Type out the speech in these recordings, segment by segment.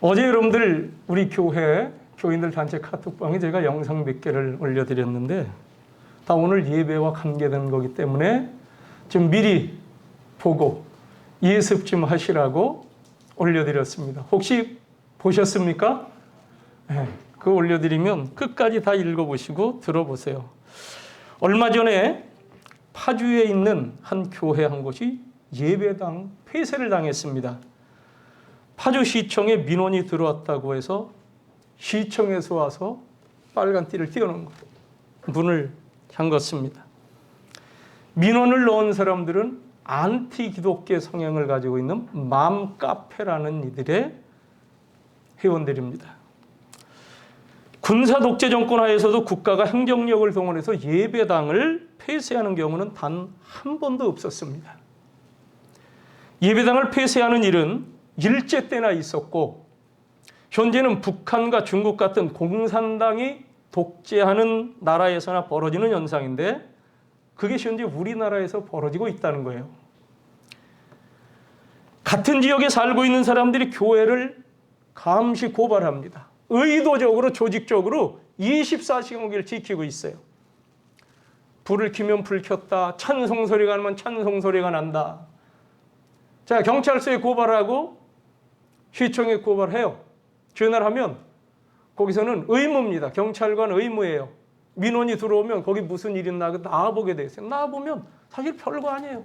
어제 여러분들 우리 교회 교인들 단체 카톡방에 제가 영상 몇 개를 올려드렸는데 다 오늘 예배와 관계된 거기 때문에 좀 미리 보고 예습 좀 하시라고 올려드렸습니다. 혹시 보셨습니까? 네, 그거 올려드리면 끝까지 다 읽어보시고 들어보세요. 얼마 전에 파주에 있는 한 교회 한 곳이 예배당 폐쇄를 당했습니다. 파주시청에 민원이 들어왔다고 해서 시청에서 와서 빨간 띠를 띄워놓은 거예요. 문을 잠갔습니다. 민원을 넣은 사람들은 안티 기독교 성향을 가지고 있는 맘카페라는 이들의 회원들입니다. 군사 독재 정권 하에서도 국가가 행정력을 동원해서 예배당을 폐쇄하는 경우는 단 한 번도 없었습니다. 예배당을 폐쇄하는 일은 일제 때나 있었고 현재는 북한과 중국 같은 공산당이 독재하는 나라에서나 벌어지는 현상인데 그게 현재 우리나라에서 벌어지고 있다는 거예요. 같은 지역에 살고 있는 사람들이 교회를 감시 고발합니다. 의도적으로 조직적으로 24시간 거기를 지키고 있어요. 불을 켜면 불 켰다. 찬송 소리가 나면 찬송 소리가 난다. 자, 경찰서에 고발하고 시청에 고발해요. 전화를 거기서는 의무입니다. 경찰관 의무예요. 민원이 들어오면 거기 무슨 일이 있나 나와보게 돼 있어요. 나와보면 사실 별거 아니에요.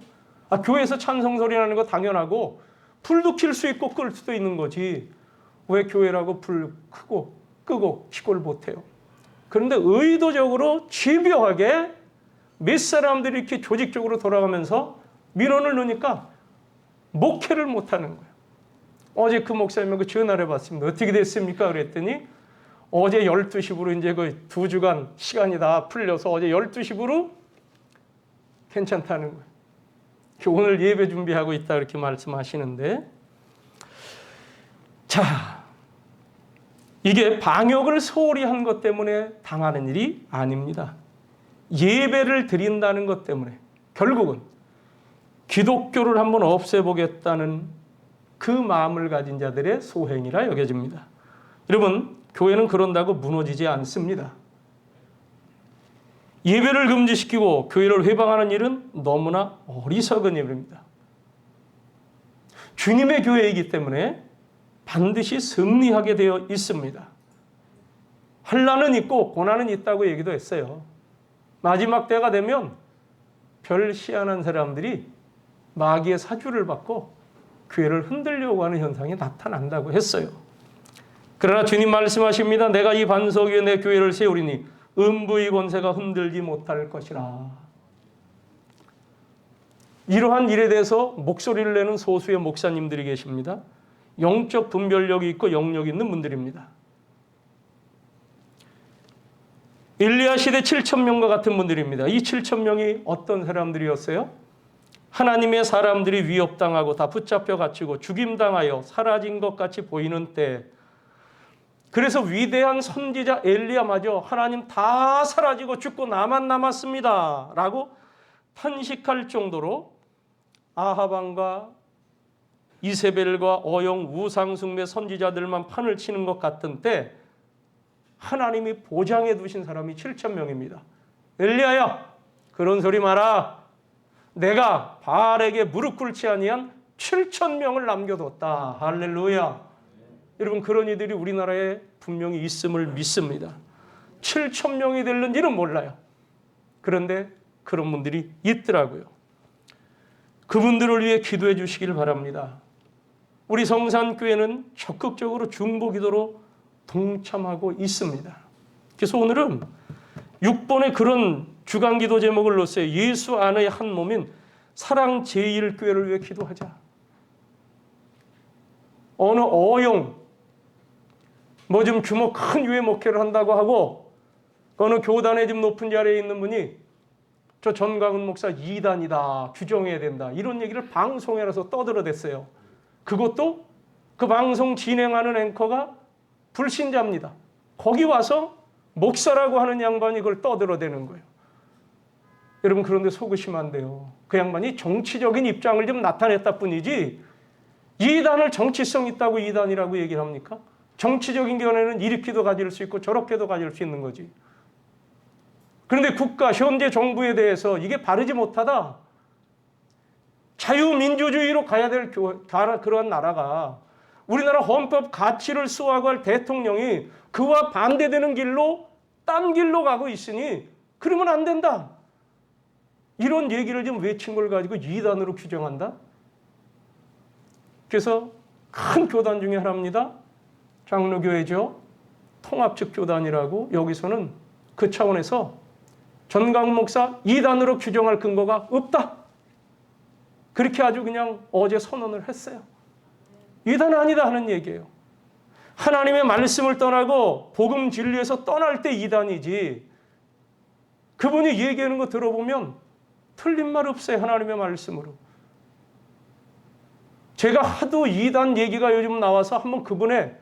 교회에서 찬송 소리 나는 거 당연하고 불도 켤 수 있고 끌 수도 있는 거지. 왜 교회라고 불 끄고 시골 못해요. 그런데 의도적으로 집요하게 몇 사람들이 이렇게 조직적으로 돌아가면서 민원을 넣으니까 목회를 못하는 거예요. 어제 그 목사님하고 전화를 해봤습니다. 어떻게 됐습니까? 그랬더니 어제 12시부로 이제 거의 2주간 시간이 다 풀려서 어제 12시부로 괜찮다는 거예요. 오늘 예배 준비하고 있다 그렇게 말씀하시는데 자, 이게 방역을 소홀히 한 것 때문에 당하는 일이 아닙니다. 예배를 드린다는 것 때문에 결국은 기독교를 한번 없애보겠다는 그 마음을 가진 자들의 소행이라 여겨집니다. 여러분, 교회는 그런다고 무너지지 않습니다. 예배를 금지시키고 교회를 회방하는 일은 너무나 어리석은 일입니다. 주님의 교회이기 때문에 반드시 승리하게 되어 있습니다. 환난은 있고 고난은 있다고 얘기도 했어요. 마지막 때가 되면 별 희한한 사람들이 마귀의 사주를 받고 교회를 흔들려고 하는 현상이 나타난다고 했어요. 그러나 주님 말씀하십니다. 내가 이 반석 위에 내 교회를 세우리니 음부의 권세가 흔들지 못할 것이라. 이러한 일에 대해서 목소리를 내는 소수의 목사님들이 계십니다. 영적 분별력이 있고 영역이 있는 분들입니다. 엘리야 시대 7,000명과 같은 분들입니다. 이 7,000명이 어떤 사람들이었어요? 하나님의 사람들이 위협당하고 다 붙잡혀 갇히고 죽임당하여 사라진 것 같이 보이는 때 그래서 위대한 선지자 엘리야마저 하나님 다 사라지고 죽고 나만 남았습니다 라고 탄식할 정도로 아하방과 이세벨과 어영 우상숭배 선지자들만 판을 치는 것 같은 때 하나님이 보장해 두신 사람이 7,000명입니다. 엘리야야, 그런 소리 마라. 내가 바알에게 무릎 꿇지 아니한 7,000명을 남겨뒀다. 할렐루야. 여러분, 그런 이들이 우리나라에 분명히 있음을 믿습니다. 7,000명이 될는지는 몰라요. 그런데 그런 분들이 있더라고요. 그분들을 위해 기도해 주시길 바랍니다. 우리 성산교회는 적극적으로 중보기도로 동참하고 있습니다. 그래서 오늘은 6번의 그런 주간기도 제목을 넣었어요. 예수 안의 한 몸인 사랑 제1교회를 위해 기도하자. 어느 어용 좀 규모 큰 유해 목회를 한다고 하고 어느 교단에 좀 높은 자리에 있는 분이 저 전광훈 목사 2단이다. 규정해야 된다. 이런 얘기를 방송에 나서 떠들어댔어요. 그것도 그 방송 진행하는 앵커가 불신자입니다. 거기 와서 목사라고 하는 양반이 그걸 떠들어대는 거예요. 여러분, 그런데 속으시면 안 돼요. 그 양반이 정치적인 입장을 좀 나타냈다 뿐이지 이단을 정치성 있다고 이단이라고 얘기를 합니까? 정치적인 견해는 이렇게도 가질 수 있고 저렇게도 가질 수 있는 거지. 그런데 국가, 현재 정부에 대해서 이게 바르지 못하다. 자유민주주의로 가야 될 그러한 나라가 우리나라 헌법 가치를 수호하고 할 대통령이 그와 반대되는 길로 딴 길로 가고 있으니 그러면 안 된다. 이런 얘기를 좀 외친 걸 가지고 이단으로 규정한다. 그래서 큰 교단 중에 하나입니다. 장로교회죠. 통합적 교단이라고 여기서는 그 차원에서 전광훈 목사 이단으로 규정할 근거가 없다. 그렇게 아주 그냥 어제 선언을 했어요. 이단 아니다 하는 얘기예요. 하나님의 말씀을 떠나고 복음 진리에서 떠날 때 이단이지. 그분이 얘기하는 거 들어보면 틀린 말 없어요. 하나님의 말씀으로. 제가 하도 이단 얘기가 요즘 나와서 한번 그분의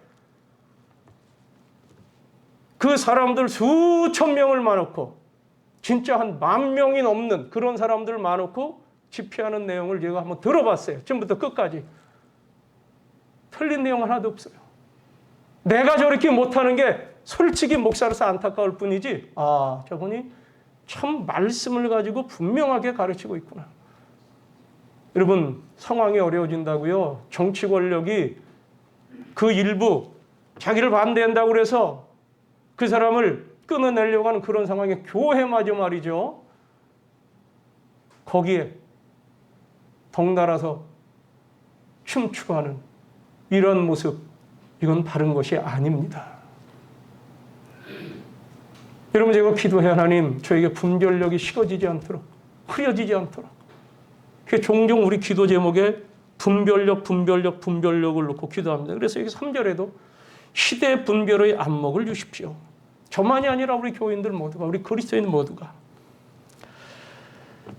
그 사람들 수천 명을 많고 진짜 한 10,000명이 넘는 그런 사람들 많고 집회하는 내용을 제가 한번 들어봤어요. 처음부터 끝까지. 틀린 내용 하나도 없어요. 내가 저렇게 못하는 게 솔직히 목사로서 안타까울 뿐이지, 아, 저분이 참 말씀을 가지고 분명하게 가르치고 있구나. 여러분, 상황이 어려워진다고요. 정치 권력이 그 일부 자기를 반대한다고 그래서 그 사람을 끊어내려고 하는 그런 상황에 교회마저 말이죠. 거기에 덩달아서 춤추고 하는 이런 모습, 이건 바른 것이 아닙니다. 여러분, 제가 기도해 하나님, 저에게 분별력이 식어지지 않도록, 흐려지지 않도록. 종종 우리 기도 제목에 분별력을 놓고 기도합니다. 그래서 여기 3절에도 시대 분별의 안목을 주십시오. 저만이 아니라 우리 교인들 모두가, 우리 그리스도인 모두가.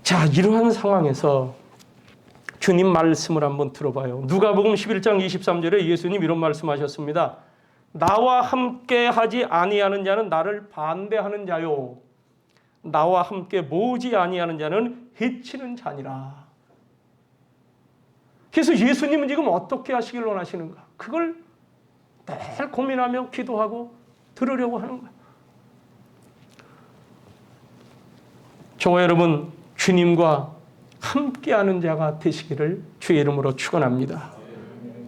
자, 이러한 상황에서 주님 말씀을 한번 들어봐요. 누가복음 11장 23절에 예수님 이런 말씀하셨습니다. 나와 함께 하지 아니하는 자는 나를 반대하는 자요. 나와 함께 모으지 아니하는 자는 해치는 자니라. 그래서 예수님은 지금 어떻게 하시길 원하시는가? 그걸 늘 고민하며 기도하고 들으려고 하는 거예요. 저와 여러분, 주님과 함께하는 자가 되시기를 주의 이름으로 축원합니다.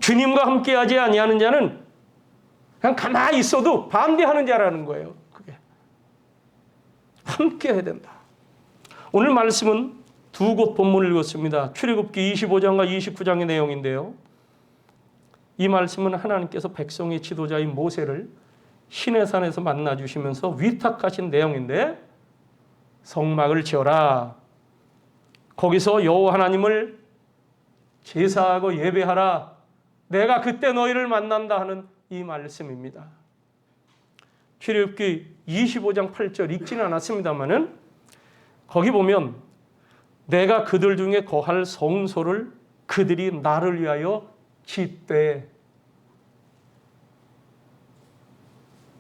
주님과 함께하지 아니하는 자는 그냥 가만히 있어도 반대하는 자라는 거예요. 그게 함께해야 된다. 오늘 말씀은 두 곳 본문을 읽었습니다. 출애굽기 25장과 29장의 내용인데요. 이 말씀은 하나님께서 백성의 지도자인 모세를 시내산에서 만나주시면서 위탁하신 내용인데, 성막을 지어라. 거기서 여호와 하나님을 제사하고 예배하라. 내가 그때 너희를 만난다 하는 이 말씀입니다. 출애굽기 25장 8절 읽지는 않았습니다만은 거기 보면 내가 그들 중에 거할 성소를 그들이 나를 위하여 짓되.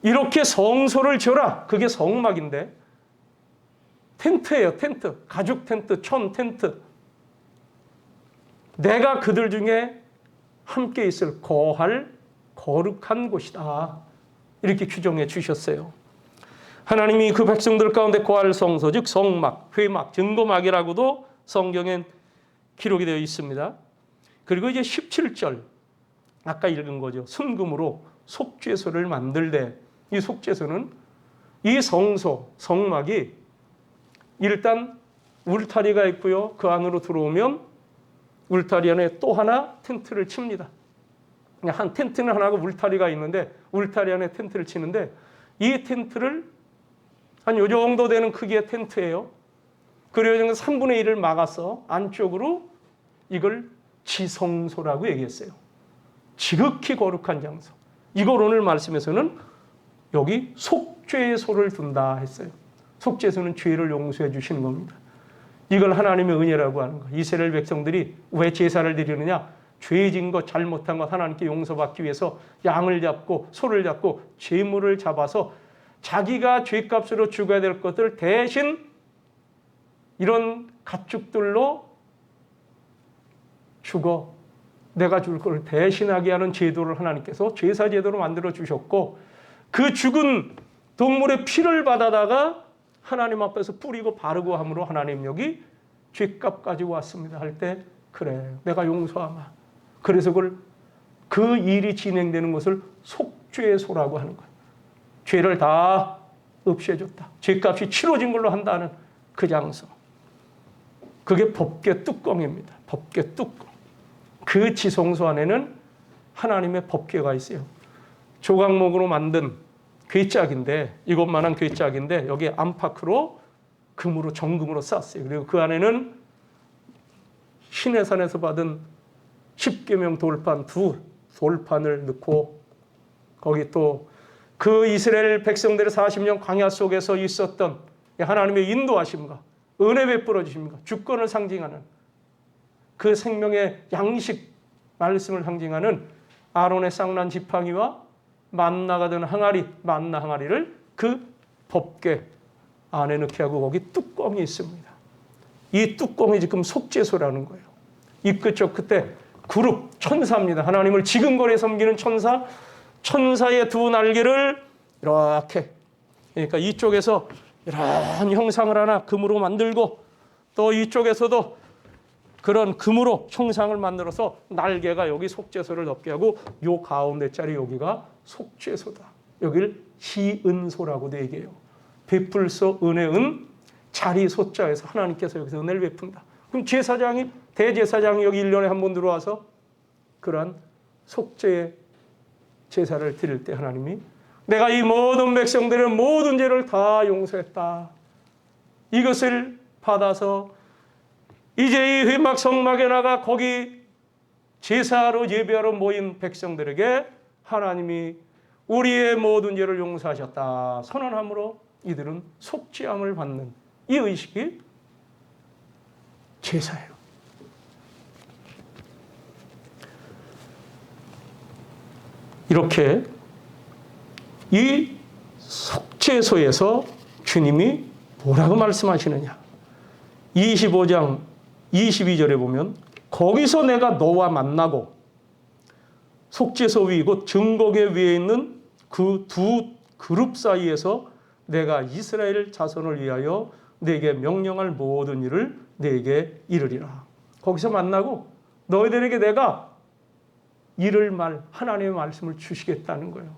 이렇게 성소를 지어라. 그게 성막인데 텐트예요. 텐트. 가죽 텐트, 천 텐트. 내가 그들 중에 함께 있을 거할 거룩한 곳이다. 이렇게 규정해 주셨어요. 하나님이 그 백성들 가운데 거할 성소, 즉 성막, 회막, 증거막이라고도 성경엔 기록이 되어 있습니다. 그리고 이제 17절, 아까 읽은 거죠. 순금으로 속죄소를 만들되, 이 속죄소는 이 성소, 성막이 일단 울타리가 있고요. 그 안으로 들어오면 울타리 안에 또 하나 텐트를 칩니다. 한 텐트는 하나가 울타리가 있는데 울타리 안에 텐트를 치는데, 이 텐트를 한 요 정도 되는 크기의 텐트예요. 그리고 3분의 1을 막아서 안쪽으로 이걸 지성소라고 얘기했어요. 지극히 거룩한 장소. 이걸 오늘 말씀에서는 여기 속죄소를 둔다 했어요. 속죄소는 죄를 용서해 주시는 겁니다. 이걸 하나님의 은혜라고 하는 거예요. 이스라엘 백성들이 왜 제사를 드리느냐? 죄진 것, 잘못한 것 하나님께 용서받기 위해서 양을 잡고 소를 잡고 제물을 잡아서 자기가 죄값으로 죽어야 될 것들 대신 이런 가축들로 죽어 내가 줄 걸 대신하게 하는 제도를 하나님께서 제사 제도로 만들어 주셨고, 그 죽은 동물의 피를 받아다가 하나님 앞에서 뿌리고 바르고 함으로 하나님 여기 죄값 가지고 왔습니다 할 때, 그래 내가 용서하마. 그래서 그 일이 진행되는 것을 속죄소라고 하는 거예요. 죄를 다 없애줬다. 죄값이 치러진 걸로 한다는 그 장소. 그게 법궤 뚜껑입니다. 법궤 뚜껑. 그 지성소 안에는 하나님의 법궤가 있어요. 조각목으로 만든 궤짝인데, 이것만한 궤짝인데 여기에 안팎으로 금으로 정금으로 쌌어요. 그리고 그 안에는 시내산에서 받은 10계명 돌판 두 돌판을 넣고, 거기 또 그 이스라엘 백성들의 40년 광야 속에서 있었던 하나님의 인도하심과 은혜 베풀어 주심과 주권을 상징하는 그 생명의 양식 말씀을 상징하는 아론의 쌍난 지팡이와 만나가 된 항아리, 만나 항아리를 그 법궤 안에 넣게 하고 거기 뚜껑이 있습니다. 이 뚜껑이 지금 속죄소라는 거예요. 이 끝쪽 끝에 그룹 천사입니다. 하나님을 지근거리에 섬기는 천사, 천사의 두 날개를 이렇게, 그러니까 이쪽에서 이런 형상을 하나 금으로 만들고, 또 이쪽에서도 그런 금으로 형상을 만들어서 날개가 여기 속죄소를 덮게 하고, 요 가운데 자리 여기가 속죄소다. 여기를 시은소라고도 얘기해요. 베풀소 은혜은 자리 소자에서 하나님께서 여기서 은혜를 베푼다. 그럼 제사장이, 대제사장이 여기 1년에 한 번 들어와서 그러한 속죄의 제사를 드릴 때 하나님이 내가 이 모든 백성들의 모든 죄를 다 용서했다. 이것을 받아서 이제 이 회막 성막에 나가 거기 제사로 예배하러 모인 백성들에게 하나님이 우리의 모든 죄를 용서하셨다 선언함으로 이들은 속죄함을 받는 이 의식이 제사예요. 이렇게 이 속죄소에서 주님이 뭐라고 말씀하시느냐. 25장 22절에 보면 거기서 내가 너와 만나고 속죄소 위 곧 증거궤 위에 있는 그 두 그룹 사이에서 내가 이스라엘 자손을 위하여 내게 명령할 모든 일을 내게 이르리라. 거기서 만나고 너희들에게 내가 이를 말 하나님의 말씀을 주시겠다는 거예요.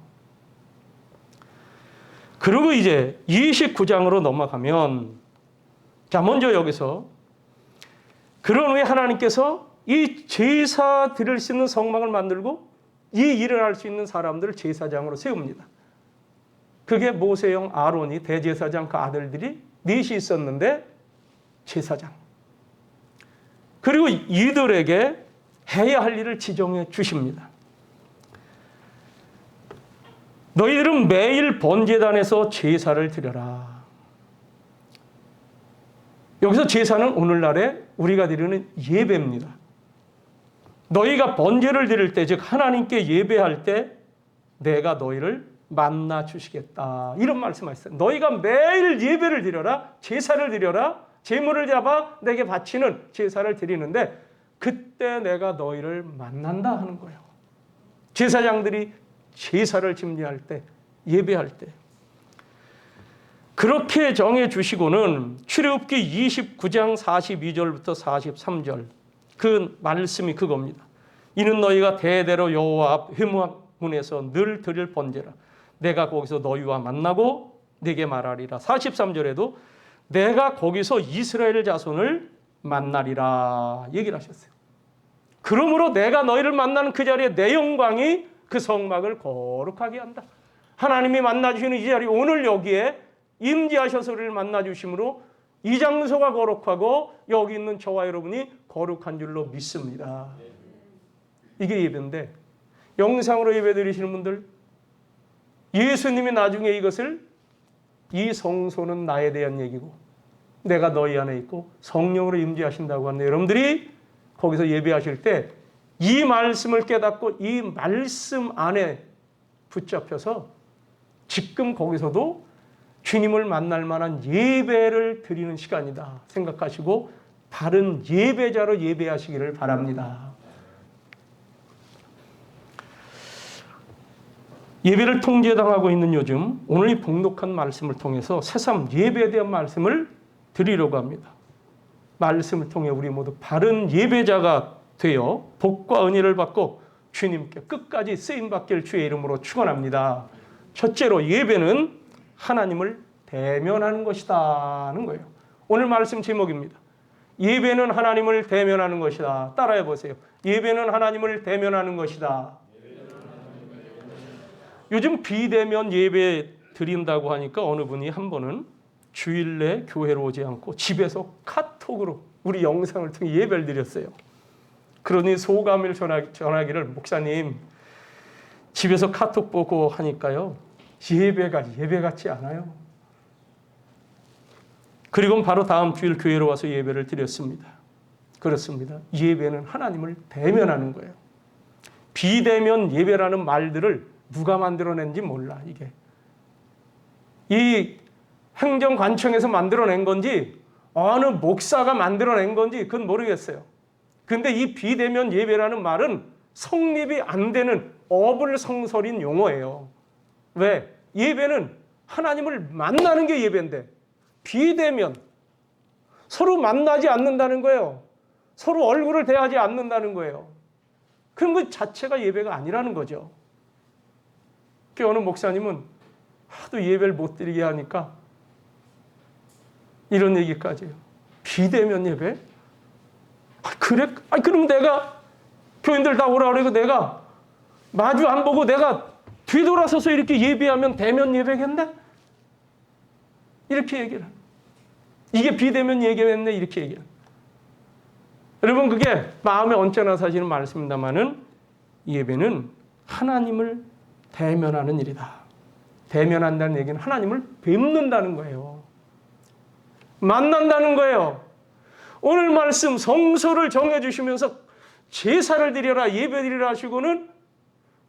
그리고 이제 29장으로 넘어가면, 자 먼저 여기서 그런 후에 하나님께서 이 제사 드릴 수 있는 성막을 만들고 이 일을 할 수 있는 사람들을 제사장으로 세웁니다. 그게 모세형 아론이 대제사장 그 아들들이 넷이 있었는데 제사장. 그리고 이들에게 해야 할 일을 지정해 주십니다. 너희들은 매일 번제단에서 제사를 드려라. 여기서 제사는 오늘날에 우리가 드리는 예배입니다. 너희가 번제를 드릴 때, 즉 하나님께 예배할 때 내가 너희를 만나 주시겠다. 이런 말씀하셨어요. 너희가 매일 예배를 드려라. 제사를 드려라. 제물을 잡아 내게 바치는 제사를 드리는데 그때 내가 너희를 만난다 하는 거예요. 제사장들이 제사를 집례할 때, 예배할 때. 그렇게 정해 주시고는 출애굽기 29장 42절부터 43절 그 말씀이 그겁니다. 이는 너희가 대대로 여호와 앞 회막문에서 늘 드릴 번제라. 내가 거기서 너희와 만나고 네게 말하리라. 43절에도 내가 거기서 이스라엘 자손을 만나리라 얘기를 하셨어요. 그러므로 내가 너희를 만나는 그 자리에 내 영광이 그 성막을 거룩하게 한다. 하나님이 만나주시는 이 자리, 오늘 여기에 임재하셔서 우리를 만나주심으로 이 장소가 거룩하고 여기 있는 저와 여러분이 거룩한 줄로 믿습니다. 이게 예배인데, 영상으로 예배 드리시는 분들, 예수님이 나중에 이것을 이 성소는 나에 대한 얘기고 내가 너희 안에 있고 성령으로 임재하신다고 하는데, 여러분들이 거기서 예배하실 때 이 말씀을 깨닫고 이 말씀 안에 붙잡혀서 지금 거기서도 주님을 만날 만한 예배를 드리는 시간이다 생각하시고 바른 예배자로 예배하시기를 바랍니다. 예배를 통제당하고 있는 요즘 오늘 이 복록한 말씀을 통해서 새삼 예배에 대한 말씀을 드리려고 합니다. 말씀을 통해 우리 모두 바른 예배자가 되어 복과 은혜를 받고 주님께 끝까지 쓰임받길 주의 이름으로 축원합니다. 첫째로 예배는 하나님을 대면하는 것이다는 거예요. 오늘 말씀 제목입니다. 예배는 하나님을 대면하는 것이다. 따라해 보세요. 예배는 하나님을 대면하는 것이다. 요즘 비대면 예배 드린다고 하니까 어느 분이 한 번은 주일내 교회로 오지 않고 집에서 카톡으로 우리 영상을 통해 예배를 드렸어요. 그러니 소감을 전하기를 목사님 집에서 카톡 보고 하니까요 예배가 예배 같지 않아요. 그리고 바로 다음 주일 교회로 와서 예배를 드렸습니다. 그렇습니다. 예배는 하나님을 대면하는 거예요. 비대면 예배라는 말들을 누가 만들어낸지 몰라. 이게 이 행정관청에서 만들어낸 건지 어느 목사가 만들어낸 건지 그건 모르겠어요. 근데 이 비대면 예배라는 말은 성립이 안 되는 어불성설인 용어예요. 왜? 예배는 하나님을 만나는 게 예배인데 비대면 서로 만나지 않는다는 거예요. 서로 얼굴을 대하지 않는다는 거예요. 그럼 그 자체가 예배가 아니라는 거죠. 어느 목사님은 하도 예배를 못 드리게 하니까 이런 얘기까지 해요. 비대면 예배? 그래? 그럼 내가 교인들 다 오라 그러고 내가 마주 안 보고 내가 뒤돌아서서 이렇게 예배하면 대면 예배겠네? 이렇게 얘기를. 이게 비대면 예배겠네? 이렇게 얘기를. 여러분 그게 마음에 언짢아 사시는 말씀입니다마는 예배는 하나님을 대면하는 일이다. 대면한다는 얘기는 하나님을 뵙는다는 거예요. 만난다는 거예요. 오늘 말씀 성소를 정해주시면서 제사를 드려라 예배 드리라 하시고는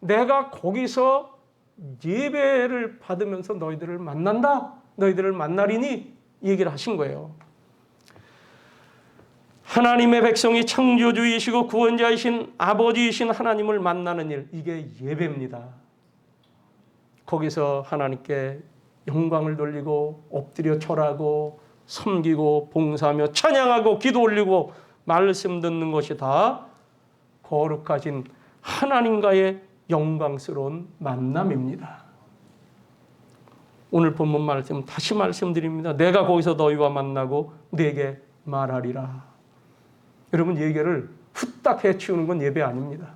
내가 거기서 예배를 받으면서 너희들을 만난다. 너희들을 만나리니 얘기를 하신 거예요. 하나님의 백성이 창조주이시고 구원자이신 아버지이신 하나님을 만나는 일, 이게 예배입니다. 거기서 하나님께 영광을 돌리고 엎드려 절하고 섬기고 봉사하며 찬양하고 기도 올리고 말씀 듣는 것이 다 거룩하신 하나님과의 영광스러운 만남입니다. 오늘 본문 말씀 다시 말씀드립니다. 내가 거기서 너희와 만나고 내게 말하리라. 여러분 예배를 후딱 해치우는 건 예배 아닙니다.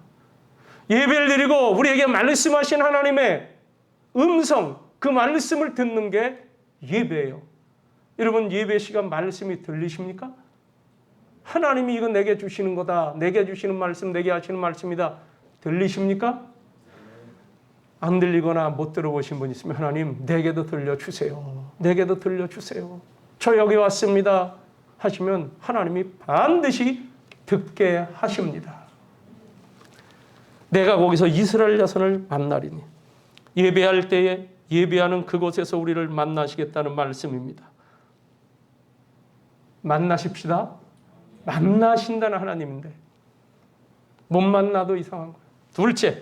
예배를 드리고 우리에게 말씀하신 하나님의 음성, 그 말씀을 듣는 게 예배예요. 여러분 예배 시간 말씀이 들리십니까? 하나님이 이거 내게 주시는 거다. 내게 주시는 말씀, 내게 하시는 말씀이다. 들리십니까? 안 들리거나 못 들어보신 분 있으면 하나님 내게도 들려주세요. 내게도 들려주세요. 저 여기 왔습니다 하시면 하나님이 반드시 듣게 하십니다. 내가 거기서 이스라엘 자손을 만나리니 예배할 때에 예배하는 그곳에서 우리를 만나시겠다는 말씀입니다. 만나십시다. 만나신다는 하나님인데 못 만나도 이상한 거예요. 둘째,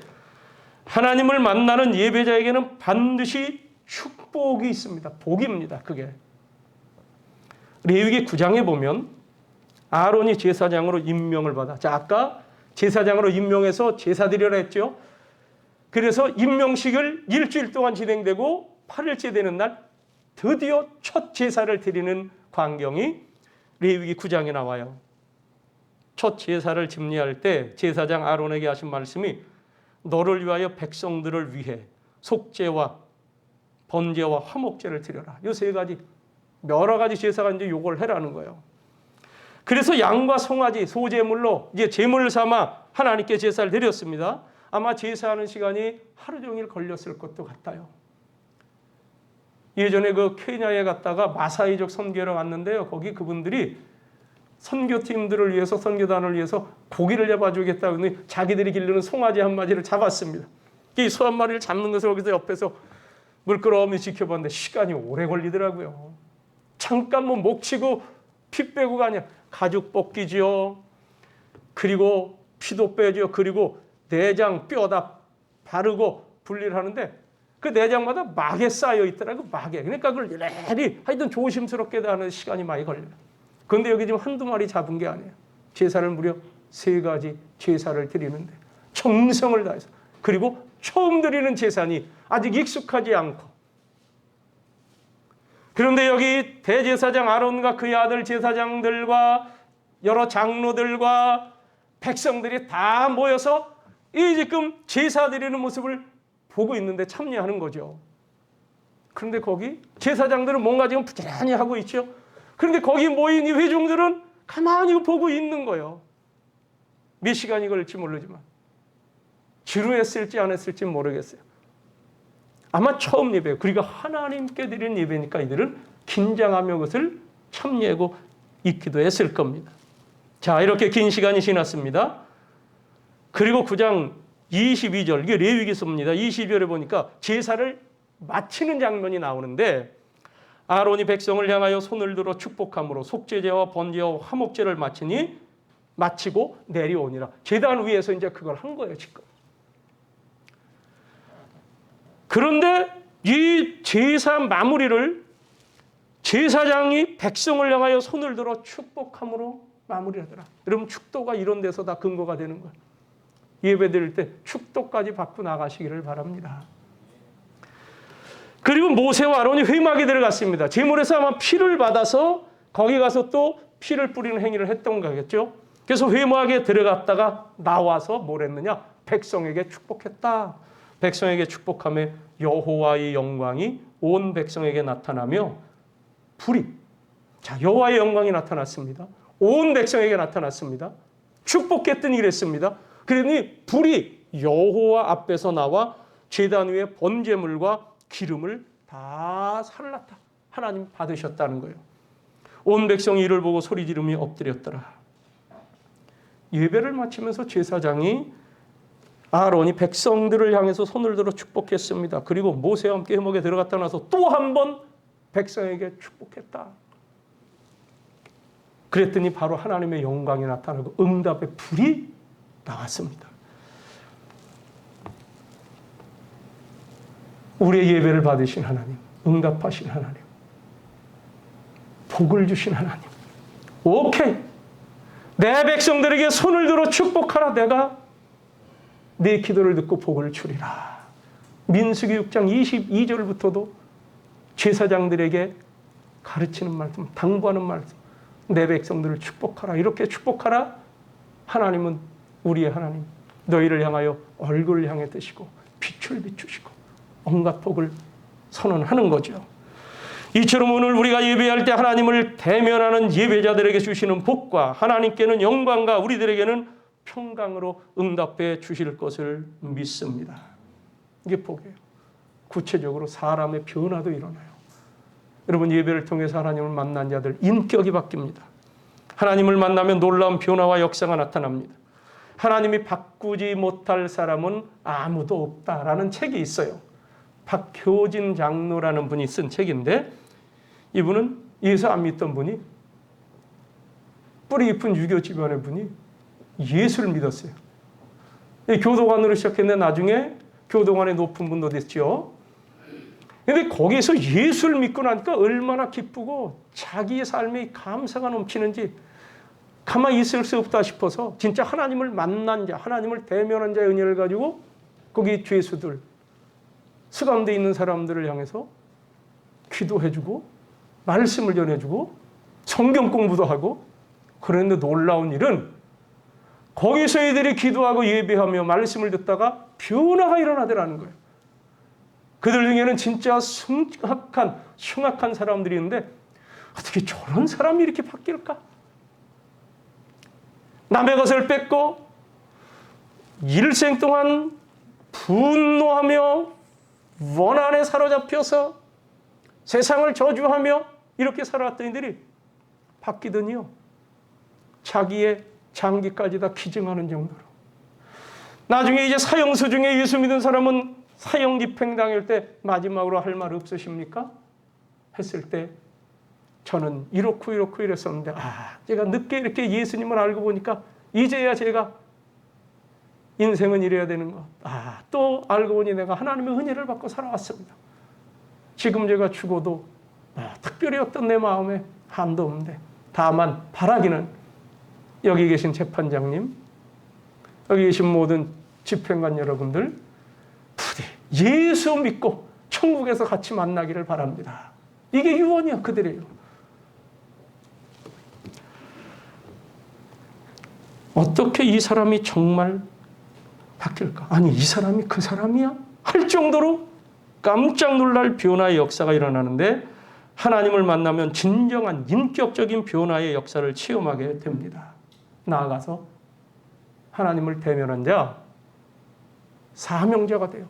하나님을 만나는 예배자에게는 반드시 축복이 있습니다. 복입니다. 그게. 레위기 9장에 보면 아론이 제사장으로 임명을 받아. 자, 아까 제사장으로 임명해서 제사 드리라 했죠. 그래서 임명식을 일주일 동안 진행되고 8일째 되는 날 드디어 첫 제사를 드리는 광경이 레위기 9장에 나와요. 첫 제사를 집례할 때 제사장 아론에게 하신 말씀이 너를 위하여 백성들을 위해 속죄와 번제와 화목제를 드려라. 이 세 가지 여러 가지 제사가 이제 요걸 해라는 거예요. 그래서 양과 송아지 소제물로 이제 제물을 삼아 하나님께 제사를 드렸습니다. 아마 제사하는 시간이 하루 종일 걸렸을 것도 같아요. 예전에 그 케냐에 갔다가 마사이족 선교를 갔는데요. 거기 그분들이 선교팀들을 위해서 선교단을 위해서 고기를 잡아주겠다고 했더니 자기들이 기르는 송아지 한 마리를 잡았습니다. 이 소 한 마리를 잡는 것을 거기서 옆에서 물끄러미 지켜봤는데 시간이 오래 걸리더라고요. 잠깐 뭐 목치고 피 빼고가 아니라 가죽 벗기지요. 그리고 피도 빼죠. 그리고 내장 뼈다 바르고 분리를 하는데 그 내장마다 막에 쌓여 있더라고, 막에. 그러니까 그걸 이래리 하여튼 조심스럽게 하는 시간이 많이 걸려요. 그런데 여기 지금 한두 마리 잡은 게 아니에요. 제사를 무려 3가지 제사를 드리는데 정성을 다해서, 그리고 처음 드리는 제사니 아직 익숙하지 않고, 그런데 여기 대제사장 아론과 그의 아들 제사장들과 여러 장로들과 백성들이 다 모여서 이 지금 제사 드리는 모습을 보고 있는데 참여하는 거죠. 그런데 거기 제사장들은 뭔가 지금 부지런히 하고 있죠. 그런데 거기 모인 이 회중들은 가만히 보고 있는 거예요. 몇 시간이 걸릴지 모르지만. 지루했을지 안 했을지 모르겠어요. 아마 처음 예배예요. 그리고 하나님께 드리는 예배니까 이들은 긴장하며 그것을 참여하고 있기도 했을 겁니다. 자, 이렇게 긴 시간이 지났습니다. 그리고 9장 22절, 이게 레위기서입니다. 22절에 보니까 제사를 마치는 장면이 나오는데, 아론이 백성을 향하여 손을 들어 축복함으로 속죄제와 번제와 화목제를 마치고 내려오니라. 제단 위에서 이제 그걸 한 거예요, 지금. 그런데 이 제사 마무리를 제사장이 백성을 향하여 손을 들어 축복함으로 마무리하더라. 여러분, 축도가 이런 데서 다 근거가 되는 거예요. 예배 드릴 때 축도까지 받고 나가시기를 바랍니다. 그리고 모세와 아론이 회막에 들어갔습니다. 제물에서 아마 피를 받아서 거기 가서 또 피를 뿌리는 행위를 했던 거겠죠. 그래서 회막에 들어갔다가 나와서 뭘 했느냐? 백성에게 축복했다. 백성에게 축복하며 여호와의 영광이 온 백성에게 나타나며 불이, 자, 여호와의 영광이 나타났습니다. 온 백성에게 나타났습니다. 축복했더니 이랬습니다. 그러니 불이 여호와 앞에서 나와 제단 위에 번제물과 기름을 다 살랐다. 하나님 받으셨다는 거예요. 온 백성이 이를 보고 소리 지르며 엎드렸더라. 예배를 마치면서 제사장이 아론이 백성들을 향해서 손을 들어 축복했습니다. 그리고 모세와 함께 회막에 들어갔다 나서 또 한 번 백성에게 축복했다. 그랬더니 바로 하나님의 영광이 나타나고 응답의 불이 나왔습니다. 우리의 예배를 받으신 하나님, 응답하신 하나님, 복을 주신 하나님. 오케이, 내 백성들에게 손을 들어 축복하라. 내가 내 기도를 듣고 복을 주리라. 민수기 6장 22절부터도 제사장들에게 가르치는 말씀, 당부하는 말씀, 내 백성들을 축복하라. 이렇게 축복하라. 하나님은 우리의 하나님, 너희를 향하여 얼굴을 향해 드시고 빛을 비추시고 온갖 복을 선언하는 거죠. 이처럼 오늘 우리가 예배할 때 하나님을 대면하는 예배자들에게 주시는 복과 하나님께는 영광과 우리들에게는 평강으로 응답해 주실 것을 믿습니다. 이게 복이에요. 구체적으로 사람의 변화도 일어나요. 여러분, 예배를 통해서 하나님을 만난 자들 인격이 바뀝니다. 하나님을 만나면 놀라운 변화와 역사가 나타납니다. 하나님이 바꾸지 못할 사람은 아무도 없다라는 책이 있어요. 박효진 장로라는 분이 쓴 책인데, 이분은 예수 안 믿던 분이, 뿌리 깊은 유교 집안의 분이 예수를 믿었어요. 교도관으로 시작했는데 나중에 교도관의 높은 분도 됐죠. 그런데 거기에서 예수를 믿고 나니까 얼마나 기쁘고 자기의 삶에 감사가 넘치는지 가만히 있을 수 없다 싶어서 진짜 하나님을 만난 자, 하나님을 대면한 자의 은혜를 가지고 거기 죄수들, 수감되어 있는 사람들을 향해서 기도해주고 말씀을 전해주고 성경 공부도 하고. 그런데 놀라운 일은 거기서 이들이 기도하고 예배하며 말씀을 듣다가 변화가 일어나더라는 거예요. 그들 중에는 진짜 흉악한 사람들이 있는데 어떻게 저런 사람이 이렇게 바뀔까? 남의 것을 뺏고 일생 동안 분노하며 원한에 사로잡혀서 세상을 저주하며 이렇게 살아왔던 이들이 바뀌더니요, 자기의 장기까지 다 기증하는 정도로. 나중에 이제 사형수 중에 예수 믿은 사람은 사형 집행당할 때 마지막으로 할 말 없으십니까? 했을 때 저는 이렇고 이랬었는데 제가 늦게 이렇게 예수님을 알고 보니까 이제야 제가 인생은 이래야 되는 것. 또 알고 보니 내가 하나님의 은혜를 받고 살아왔습니다. 지금 제가 죽어도 특별히 어떤 내 마음에 한도 없는데, 다만 바라기는 여기 계신 재판장님, 여기 계신 모든 집행관 여러분들 부디 예수 믿고 천국에서 같이 만나기를 바랍니다. 이게 유언이야, 그들이에요. 어떻게 이 사람이 정말 바뀔까? 아니, 이 사람이 그 사람이야? 할 정도로 깜짝 놀랄 변화의 역사가 일어나는데, 하나님을 만나면 진정한 인격적인 변화의 역사를 체험하게 됩니다. 나아가서 하나님을 대면한 자, 사명자가 돼요.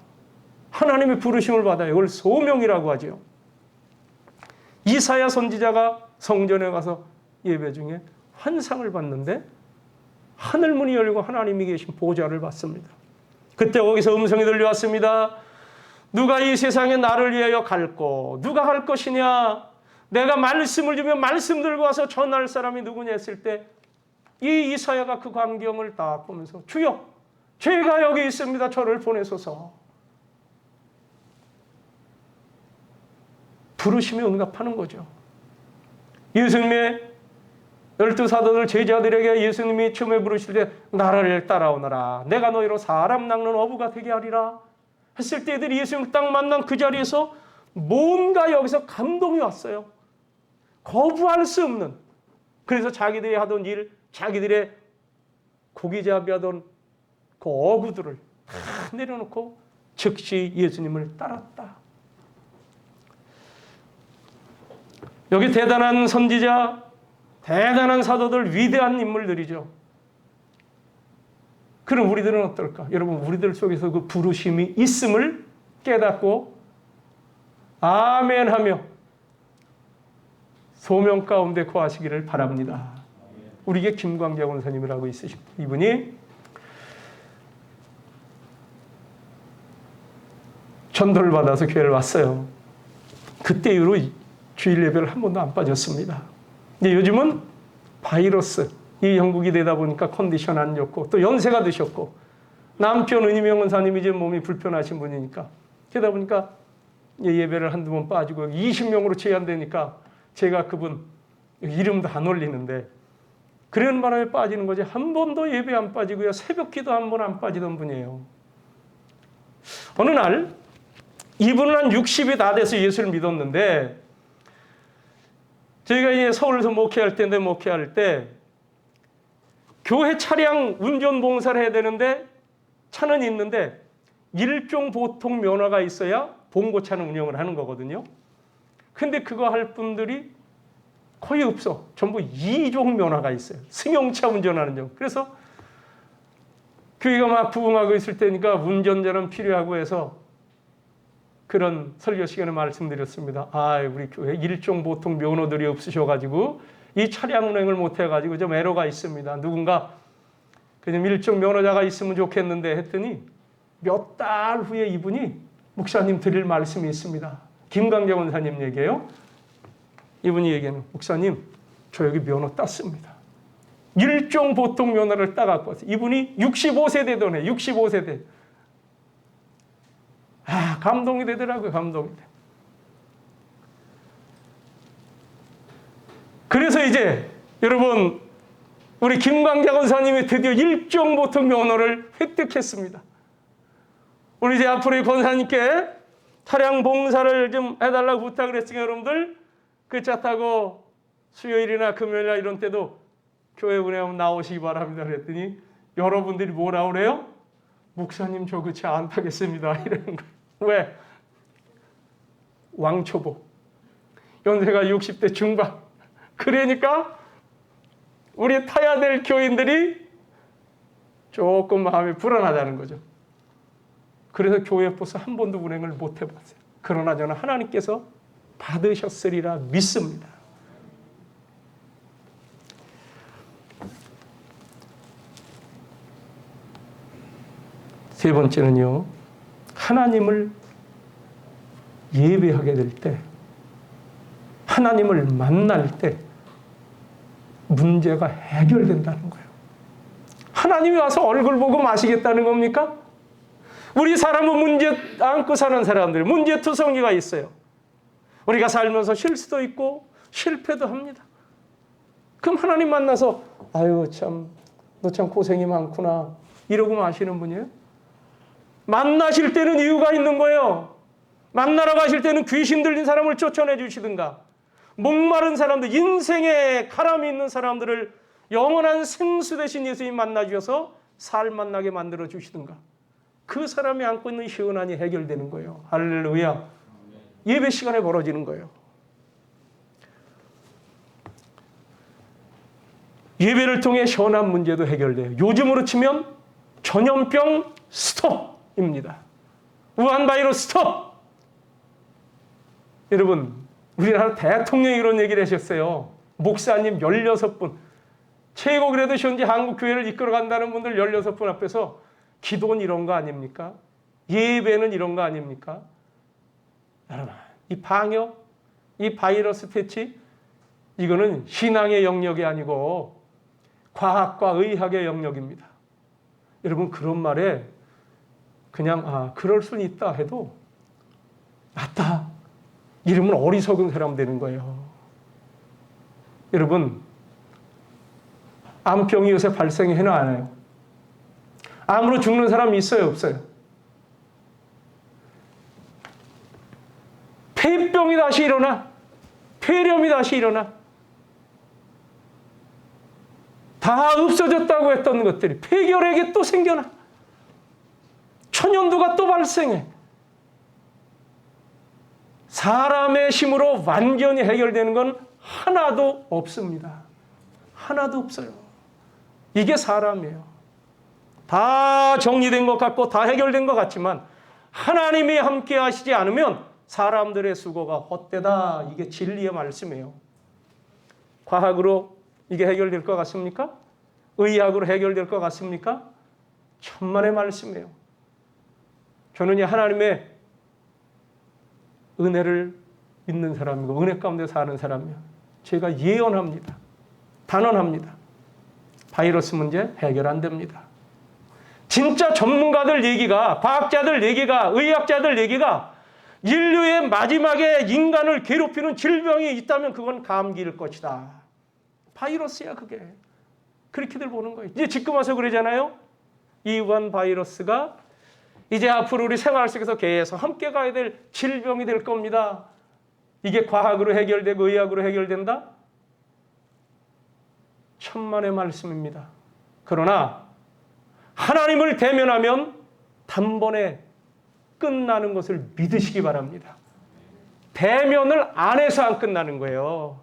하나님의 부르심을 받아요. 이걸 소명이라고 하죠. 이사야 선지자가 성전에 가서 예배 중에 환상을 봤는데 하늘 문이 열리고 하나님이 계신 보좌를 봤습니다. 그때 거기서 음성이 들려왔습니다. 누가 이 세상에 나를 위하여 갈고 누가 갈 것이냐? 내가 말씀을 주면 말씀 들고 와서 전할 사람이 누구냐 했을 때 이 이사야가 그 광경을 딱 보면서 주여, 제가 여기 있습니다. 저를 보내소서. 부르심에 응답하는 거죠. 예수님의 12사도들 제자들에게 예수님이 처음에 부르실 때 나를 따라오너라. 내가 너희로 사람 낚는 어부가 되게 하리라 했을 때 애들이 예수님을 딱 만난 그 자리에서 뭔가 여기서 감동이 왔어요. 거부할 수 없는. 그래서 자기들이 하던 일, 자기들의 고기잡이 하던 그 어부들을 다 내려놓고 즉시 예수님을 따랐다. 여기 대단한 선지자, 대단한 사도들, 위대한 인물들이죠. 그럼 우리들은 어떨까? 여러분, 우리들 속에서 그 부르심이 있음을 깨닫고 아멘 하며 소명 가운데 거하시기를 바랍니다. 우리에게 김광재 원사님이라고 있으십니다. 이분이 전도를 받아서 교회를 왔어요. 그때 이후로 주일 예배를 한 번도 안 빠졌습니다. 근데 요즘은 바이러스, 이 형국이 되다 보니까 컨디션 안 좋고 또 연세가 드셨고 남편 은희명 원사님이 이제 몸이 불편하신 분이니까 그러다 보니까 예배를 한두 번 빠지고 20명으로 제한되니까 제가 그분 이름도 안 올리는데 그런 바람에 빠지는 거지 한 번도 예배 안 빠지고요. 새벽 기도 한 번 안 빠지던 분이에요. 어느 날 이분은 한 60이 다 돼서 예수를 믿었는데 저희가 이제 서울에서 목회할 때 교회 차량 운전 봉사를 해야 되는데 차는 있는데 일종 보통 면허가 있어야 봉고차는 운영을 하는 거거든요. 근데 그거 할 분들이 거의 없어. 전부 2종 면허가 있어요. 승용차 운전하는 종. 그래서 교회가 막 부흥하고 있을 때니까 운전자는 필요하고 해서 그런 설교 시간에 말씀드렸습니다. 우리 교회 일종 보통 면허들이 없으셔가지고 이 차량 운행을 못해가지고 좀 애로가 있습니다. 누군가 그냥 일종 면허자가 있으면 좋겠는데 했더니 몇 달 후에 이분이 목사님 드릴 말씀이 있습니다. 김광재 원사님 얘기예요. 이분이 얘기하는 목사님 저 여기 면허 땄습니다. 일종 보통 면허를 따갖고 왔어요. 이분이 65세대더네. 65세대. 감동이 되더라고요. 감동이 돼. 그래서 이제 여러분 우리 김광재 권사님이 드디어 일종 보통 면허를 획득했습니다. 우리 이제 앞으로 이 권사님께 차량 봉사를 좀 해달라고 부탁을 했으니까 여러분들 그 차 타고 수요일이나 금요일이나 이런 때도 교회 운행하면 나오시기 바랍니다. 그랬더니 여러분들이 뭐라 그래요? 목사님 저 그 차 안 타겠습니다. 이러는 거예요. 왜? 왕초보. 연세가 60대 중반. 그러니까 우리 타야 될 교인들이 조금 마음이 불안하다는 거죠. 그래서 교회 버스 한 번도 운행을 못 해봤어요. 그러나 저는 하나님께서 받으셨으리라 믿습니다. 세 번째는요. 하나님을 예배하게 될 때, 하나님을 만날 때 문제가 해결된다는 거예요. 하나님이 와서 얼굴 보고 마시겠다는 겁니까? 우리 사람은 문제 안고 사는 사람들, 문제투성이가 있어요. 우리가 살면서 실수도 있고 실패도 합니다. 그럼 하나님 만나서 아유 참, 너 참 고생이 많구나 이러고 마시는 분이에요? 만나실 때는 이유가 있는 거예요. 만나러 가실 때는 귀신 들린 사람을 쫓아내 주시든가, 목마른 사람들, 인생에 가람이 있는 사람들을 영원한 생수 대신 예수님 만나 주셔서 살 만나게 만들어 주시든가, 그 사람이 안고 있는 시원한이 해결되는 거예요. 할렐루야. 예배 시간에 벌어지는 거예요. 예배를 통해 시원한 문제도 해결돼요. 요즘으로 치면 전염병 스톱입니다. 우한 바이러스 스톱. 여러분, 우리나라 대통령이 이런 얘기를 하셨어요. 목사님 16분, 최고 그래도 현재 한국 교회를 이끌어간다는 분들 16분 앞에서 기도는 이런 거 아닙니까? 예배는 이런 거 아닙니까? 여러분, 이 방역, 이 바이러스 퇴치, 이거는 신앙의 영역이 아니고 과학과 의학의 영역입니다. 여러분, 그런 말에 그냥 그럴 수는 있다 해도 맞다, 이러면 어리석은 사람 되는 거예요. 여러분, 암병이 요새 발생해나 안 해요? 암으로 죽는 사람이 있어요, 없어요? 폐병이 다시 일어나, 폐렴이 다시 일어나. 다 없어졌다고 했던 것들이 폐결핵이 또 생겨나. 천연두가 또 발생해. 사람의 힘으로 완전히 해결되는 건 하나도 없습니다. 하나도 없어요. 이게 사람이에요. 다 정리된 것 같고 다 해결된 것 같지만 하나님이 함께 하시지 않으면 사람들의 수고가 헛되다. 이게 진리의 말씀이에요. 과학으로 이게 해결될 것 같습니까? 의학으로 해결될 것 같습니까? 천만의 말씀이에요. 저는 이 하나님의 은혜를 믿는 사람이고 은혜 가운데 사는 사람이요, 제가 예언합니다. 단언합니다. 바이러스 문제 해결 안 됩니다. 진짜 전문가들 얘기가, 과학자들 얘기가, 의학자들 얘기가 인류의 마지막에 인간을 괴롭히는 질병이 있다면 그건 감기일 것이다. 바이러스야 그게. 그렇게들 보는 거예요. 이제 지금 와서 그러잖아요. 이 우한 바이러스가 이제 앞으로 우리 생활 속에서 계속 함께 가야 될 질병이 될 겁니다. 이게 과학으로 해결되고 의학으로 해결된다? 천만의 말씀입니다. 그러나 하나님을 대면하면 단번에 끝나는 것을 믿으시기 바랍니다. 대면을 안 해서 안 끝나는 거예요.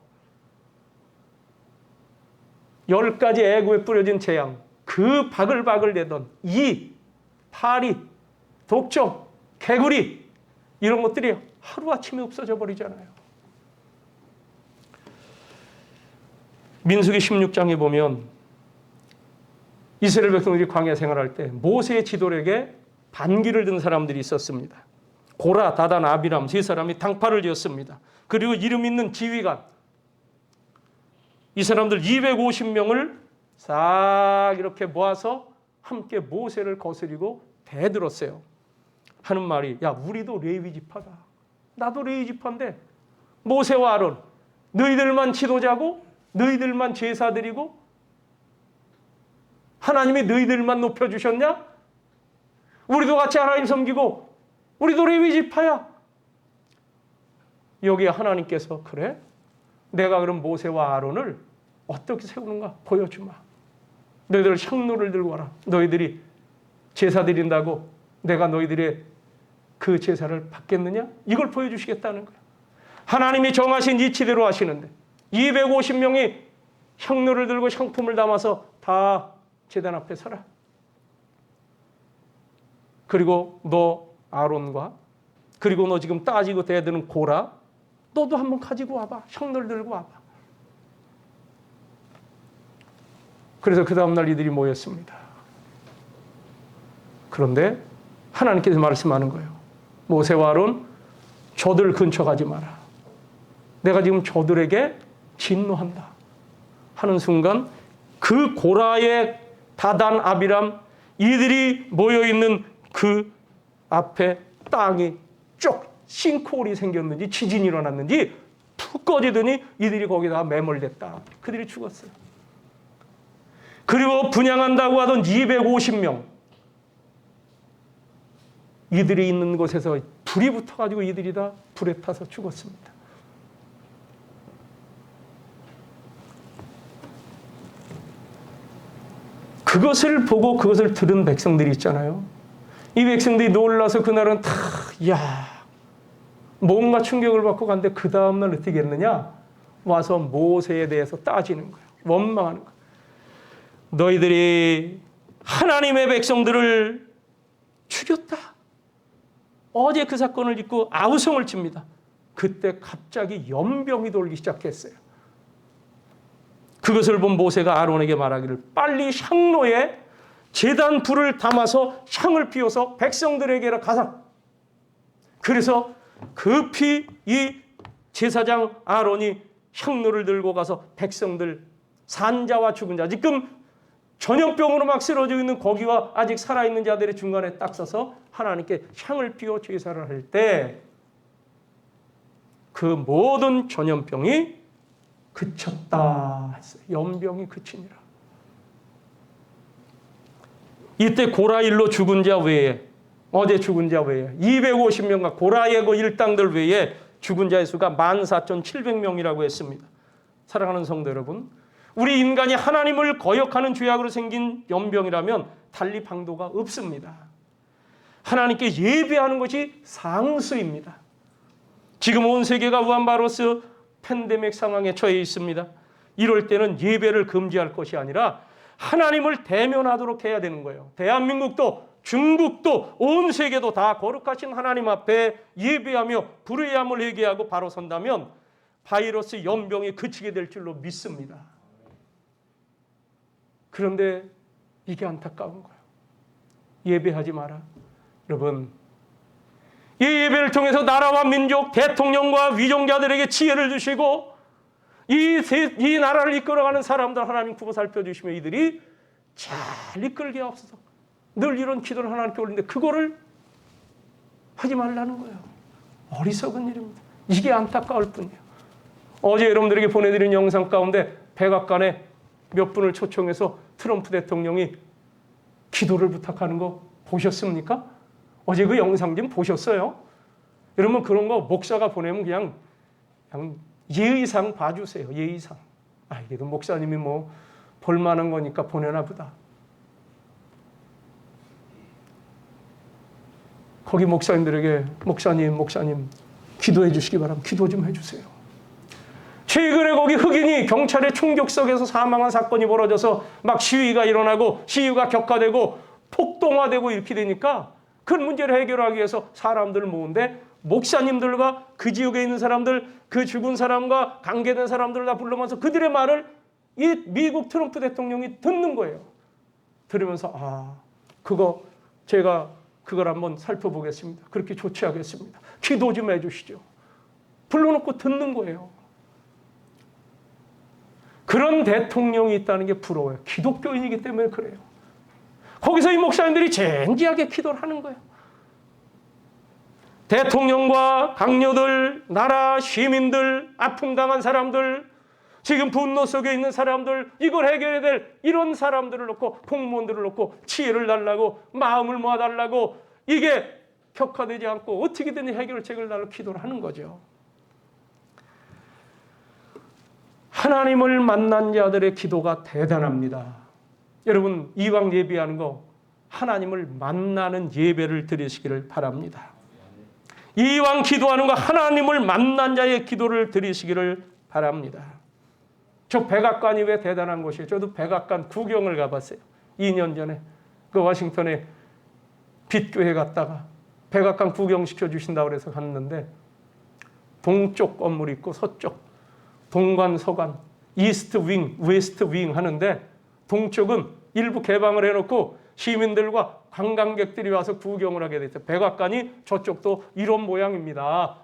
10가지 애구에 뿌려진 재앙, 그 바글바글 대던 이, 파리, 독점, 개구리, 이런 것들이 하루아침에 없어져 버리잖아요. 민수기 16장에 보면 이스라엘 백성들이 광야 생활할 때 모세의 지도력에 반기를 든 사람들이 있었습니다. 고라, 다단, 아비람 세 사람이 당파를 지었습니다. 그리고 이름 있는 지휘관, 이 사람들 250명을 싹 이렇게 모아서 함께 모세를 거스리고 대들었어요. 하는 말이, 야 우리도 레위 지파다. 나도 레위 지파인데 모세와 아론 너희들만 지도자고 너희들만 제사 드리고 하나님이 너희들만 높여주셨냐? 우리도 같이 하나님 섬기고 우리도 레위 지파야. 여기에 하나님께서 그래? 내가 그럼 모세와 아론을 어떻게 세우는가 보여주마. 너희들 향로를 들고 와라. 너희들이 제사 드린다고 내가 너희들의 그 제사를 받겠느냐? 이걸 보여주시겠다는 거야. 하나님이 정하신 이치대로 하시는데 250명이 향로를 들고 향품을 담아서 다 제단 앞에 서라. 그리고 너 아론과 그리고 너 지금 따지고 대드는 고라, 너도 한번 가지고 와봐. 향로를 들고 와봐. 그래서 그 다음날 이들이 모였습니다. 그런데 하나님께서 말씀하는 거예요. 모세와 아론, 저들 근처 가지 마라. 내가 지금 저들에게 진노한다. 하는 순간 그 고라의 다단, 아비람 이들이 모여있는 그 앞에 땅이 쭉 싱크홀이 생겼는지 지진이 일어났는지 푹 꺼지더니 이들이 거기다가 매몰됐다. 그들이 죽었어요. 그리고 분양한다고 하던 250명 이들이 있는 곳에서 불이 붙어가지고 이들이 다 불에 타서 죽었습니다. 그것을 보고 그것을 들은 백성들이 있잖아요. 이 백성들이 놀라서 그날은 다 뭔가 충격을 받고 갔는데 그 다음날 어떻게 했느냐? 와서 모세에 대해서 따지는 거예요. 원망하는 거예요. 너희들이 하나님의 백성들을 죽였다. 어제 그 사건을 짚고 아우성을 칩니다. 그때 갑자기 연병이 돌기 시작했어요. 그것을 본 모세가 아론에게 말하기를 빨리 향로에 제단 불을 담아서 향을 피워서 백성들에게 가사. 그래서 급히 이 제사장 아론이 향로를 들고 가서 백성들 산자와 죽은 자 지금 전염병으로 막 쓰러져 있는 거기와 아직 살아있는 자들의 중간에 딱 서서 하나님께 향을 피워 제사를 할 때 그 모든 전염병이 그쳤다 했어요. 연병이 그치니라. 이때 고라일로 죽은 자 외에 어제 죽은 자 외에 250명과 고라의 그 일당들 외에 죽은 자의 수가 14,700명이라고 했습니다. 사랑하는 성도 여러분, 우리 인간이 하나님을 거역하는 죄악으로 생긴 연병이라면 달리 방도가 없습니다. 하나님께 예배하는 것이 상수입니다. 지금 온 세계가 우한 바이러스 팬데믹 상황에 처해 있습니다. 이럴 때는 예배를 금지할 것이 아니라 하나님을 대면하도록 해야 되는 거예요. 대한민국도 중국도 온 세계도 다 거룩하신 하나님 앞에 예배하며 불의함을 회개하고 바로 선다면 바이러스 연병이 그치게 될 줄로 믿습니다. 그런데 이게 안타까운 거예요. 예배하지 마라. 여러분, 이 예배를 통해서 나라와 민족, 대통령과 위종자들에게 지혜를 주시고 이 나라를 이끌어가는 사람들 하나님 구분 살펴주시며 이들이 잘 이끌게 하옵소서. 늘 이런 기도를 하나님께 올리는데 그거를 하지 말라는 거예요. 어리석은 일입니다. 이게 안타까울 뿐이에요. 어제 여러분들에게 보내드린 영상 가운데 백악관에 몇 분을 초청해서 트럼프 대통령이 기도를 부탁하는 거 보셨습니까? 어제 그 영상 좀 보셨어요? 여러분 그런 거 목사가 보내면 그냥 예의상 봐주세요. 예의상. 이게 목사님이 뭐 볼만한 거니까 보내나 보다. 거기 목사님들에게 목사님 기도해 주시기 바랍니다. 기도 좀 해주세요. 최근에 거기 흑인이 경찰의 총격석에서 사망한 사건이 벌어져서 막 시위가 일어나고 시위가 격화되고 폭동화되고 이렇게 되니까 그 문제를 해결하기 위해서 사람들을 모은데 목사님들과 그 지역에 있는 사람들, 그 죽은 사람과 관계된 사람들을 다 불러면서 그들의 말을 이 미국 트럼프 대통령이 듣는 거예요. 들으면서 제가 그걸 한번 살펴보겠습니다. 그렇게 조치하겠습니다. 기도 좀 해주시죠. 불러놓고 듣는 거예요. 그런 대통령이 있다는 게 부러워요. 기독교인이기 때문에 그래요. 거기서 이 목사님들이 진지하게 기도를 하는 거예요. 대통령과 강요들, 나라 시민들, 아픔 당한 사람들, 지금 분노 속에 있는 사람들, 이걸 해결해야 될 이런 사람들을 놓고 공무원들을 놓고 지혜를 달라고 마음을 모아달라고 이게 격화되지 않고 어떻게든 해결책을 달라고 기도를 하는 거죠. 하나님을 만난 자들의 기도가 대단합니다. 여러분 이왕 예배하는 거 하나님을 만나는 예배를 드리시기를 바랍니다. 이왕 기도하는 거 하나님을 만난 자의 기도를 드리시기를 바랍니다. 저 백악관이 왜 대단한 곳이에요? 저도 백악관 구경을 가봤어요. 2년 전에 그 워싱턴에 빛교회 갔다가 백악관 구경시켜 주신다고 해서 갔는데 동쪽 건물이 있고 서쪽 동관 서관 이스트 윙 웨스트 윙 하는데 동쪽은 일부 개방을 해놓고 시민들과 관광객들이 와서 구경을 하게 됐어요. 백악관이 저쪽도 이런 모양입니다.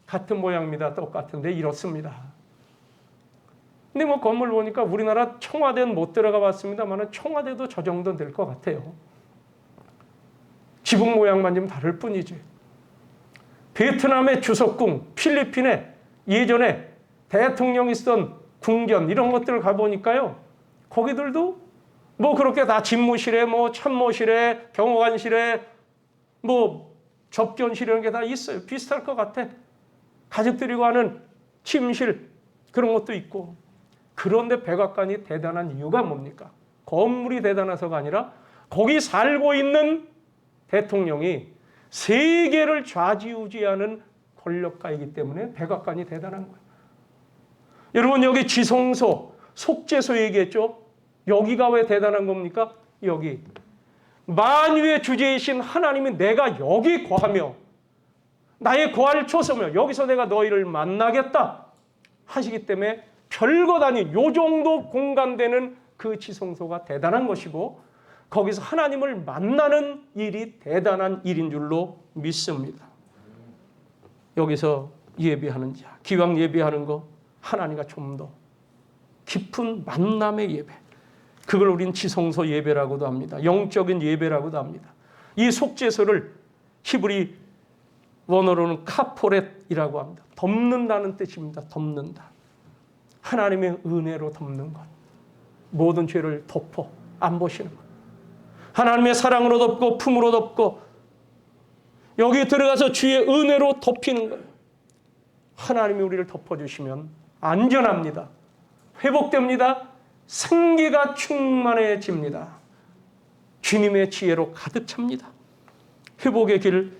같은 모양입니다. 똑같은데 이렇습니다. 근데 뭐 건물 보니까 우리나라 청와대는 못 들어가 봤습니다만 청와대도 저 정도 될 것 같아요. 지붕 모양만 좀 다를 뿐이지. 베트남의 주석궁, 필리핀에 예전에 대통령이 쓰던 궁전 이런 것들을 가보니까요. 거기들도 뭐 그렇게 다 집무실에 뭐 참모실에 경호관실에 뭐 접견실 이런 게 다 있어요. 비슷할 것 같아. 가족들이 가는 침실 그런 것도 있고. 그런데 백악관이 대단한 이유가 뭡니까? 건물이 대단해서가 아니라 거기 살고 있는 대통령이 세계를 좌지우지하는 권력가이기 때문에 백악관이 대단한 거예요. 여러분 여기 지성소, 속죄소 얘기했죠? 여기가 왜 대단한 겁니까? 여기. 만유의 주제이신 하나님이 내가 여기 거하며 나의 거할 초소며 여기서 내가 너희를 만나겠다 하시기 때문에 별것 아닌 요 정도 공간되는 그 지성소가 대단한 것이고 거기서 하나님을 만나는 일이 대단한 일인 줄로 믿습니다. 여기서 예배하는 자, 기왕 예배하는 거 하나님과 좀 더 깊은 만남의 예배. 그걸 우린 지성소 예배라고도 합니다. 영적인 예배라고도 합니다. 이 속죄소를 히브리 원어로는 카포렛이라고 합니다. 덮는다는 뜻입니다. 덮는다. 하나님의 은혜로 덮는 것. 모든 죄를 덮어 안 보시는 것. 하나님의 사랑으로 덮고 품으로 덮고 여기 들어가서 주의 은혜로 덮이는 거예요. 하나님이 우리를 덮어주시면 안전합니다. 회복됩니다. 생기가 충만해집니다. 주님의 지혜로 가득 찹니다. 회복의 길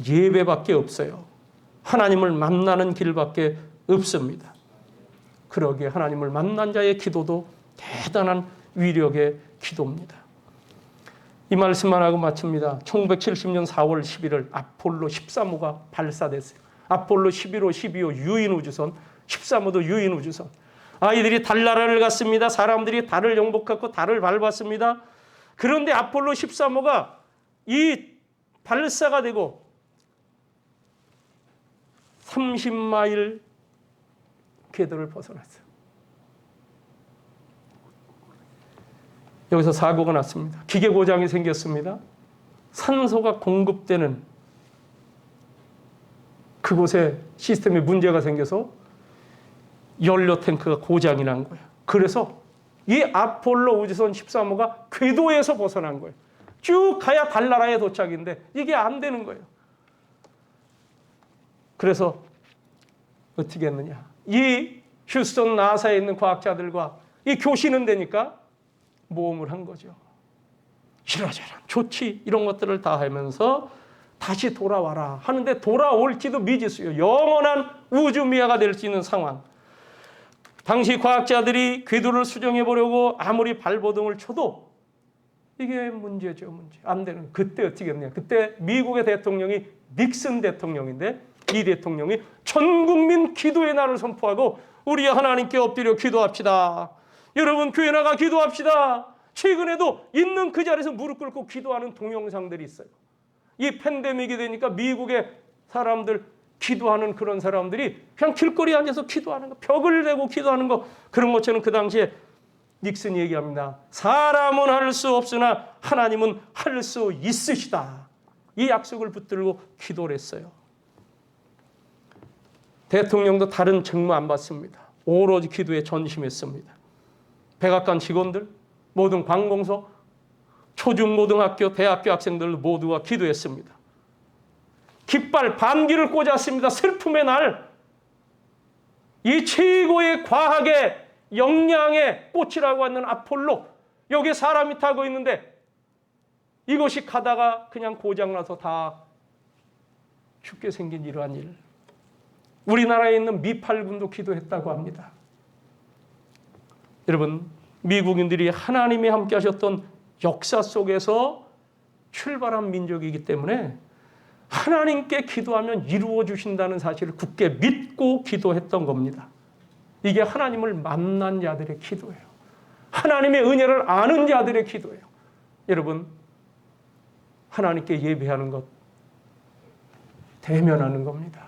예배밖에 없어요. 하나님을 만나는 길밖에 없습니다. 그러기에 하나님을 만난 자의 기도도 대단한 위력의 기도입니다. 이 말씀만 하고 마칩니다. 1970년 4월 11일 아폴로 13호가 발사됐어요. 아폴로 11호, 12호 유인우주선, 13호도 유인우주선. 아이들이 달나라를 갔습니다. 사람들이 달을 정복하고 달을 밟았습니다. 그런데 아폴로 13호가 이 발사가 되고 30마일 궤도를 벗어났어요. 여기서 사고가 났습니다. 기계 고장이 생겼습니다. 산소가 공급되는 그곳에 시스템에 문제가 생겨서 연료 탱크가 고장이 난 거예요. 그래서 이 아폴로 우주선 13호가 궤도에서 벗어난 거예요. 쭉 가야 달나라에 도착인데 이게 안 되는 거예요. 그래서 어떻게 했느냐. 이 휴스턴 나사에 있는 과학자들과 이 교시는 되니까 모험을 한 거죠. 이러저러 좋지 이런 것들을 다 하면서 다시 돌아와라 하는데 돌아올지도 미지수요. 영원한 우주미아가 될 수 있는 상황. 당시 과학자들이 궤도를 수정해 보려고 아무리 발버둥을 쳐도 이게 문제죠. 문제. 안 되는. 그때 어떻게 했냐. 그때 미국의 대통령이 닉슨 대통령인데 이 대통령이 전 국민 기도의 날을 선포하고 우리 하나님께 엎드려 기도합시다. 여러분 교회 나가 기도합시다. 최근에도 있는 그 자리에서 무릎 꿇고 기도하는 동영상들이 있어요. 이 팬데믹이 되니까 미국의 사람들 기도하는 그런 사람들이 그냥 길거리에 앉아서 기도하는 거, 벽을 대고 기도하는 거 그런 것처럼 그 당시에 닉슨이 얘기합니다. 사람은 할 수 없으나 하나님은 할 수 있으시다. 이 약속을 붙들고 기도를 했어요. 대통령도 다른 직무 안 받습니다. 오로지 기도에 전심했습니다. 백악관 직원들, 모든 관공서, 초중고등학교, 대학교 학생들 모두가 기도했습니다. 깃발, 반기를 꽂았습니다. 슬픔의 날. 이 최고의 과학의 역량의 꽃이라고 하는 아폴로. 여기 사람이 타고 있는데 이것이 가다가 그냥 고장나서 다 죽게 생긴 이러한 일. 우리나라에 있는 미8군도 기도했다고 합니다. 여러분, 미국인들이 하나님이 함께 하셨던 역사 속에서 출발한 민족이기 때문에 하나님께 기도하면 이루어 주신다는 사실을 굳게 믿고 기도했던 겁니다. 이게 하나님을 만난 자들의 기도예요. 하나님의 은혜를 아는 자들의 기도예요. 여러분, 하나님께 예배하는 것 대면하는 겁니다.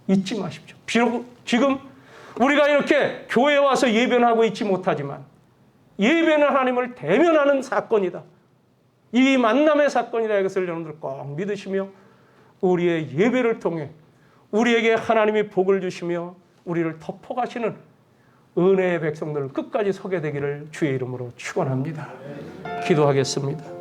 잊지 마십시오. 비록 지금 우리가 이렇게 교회에 와서 예배는 하고 있지 못하지만 예배는 하나님을 대면하는 사건이다. 이 만남의 사건이다. 이것을 여러분들 꼭 믿으시며 우리의 예배를 통해 우리에게 하나님이 복을 주시며 우리를 덮어가시는 은혜의 백성들 끝까지 서게 되기를 주의 이름으로 축원합니다. 기도하겠습니다.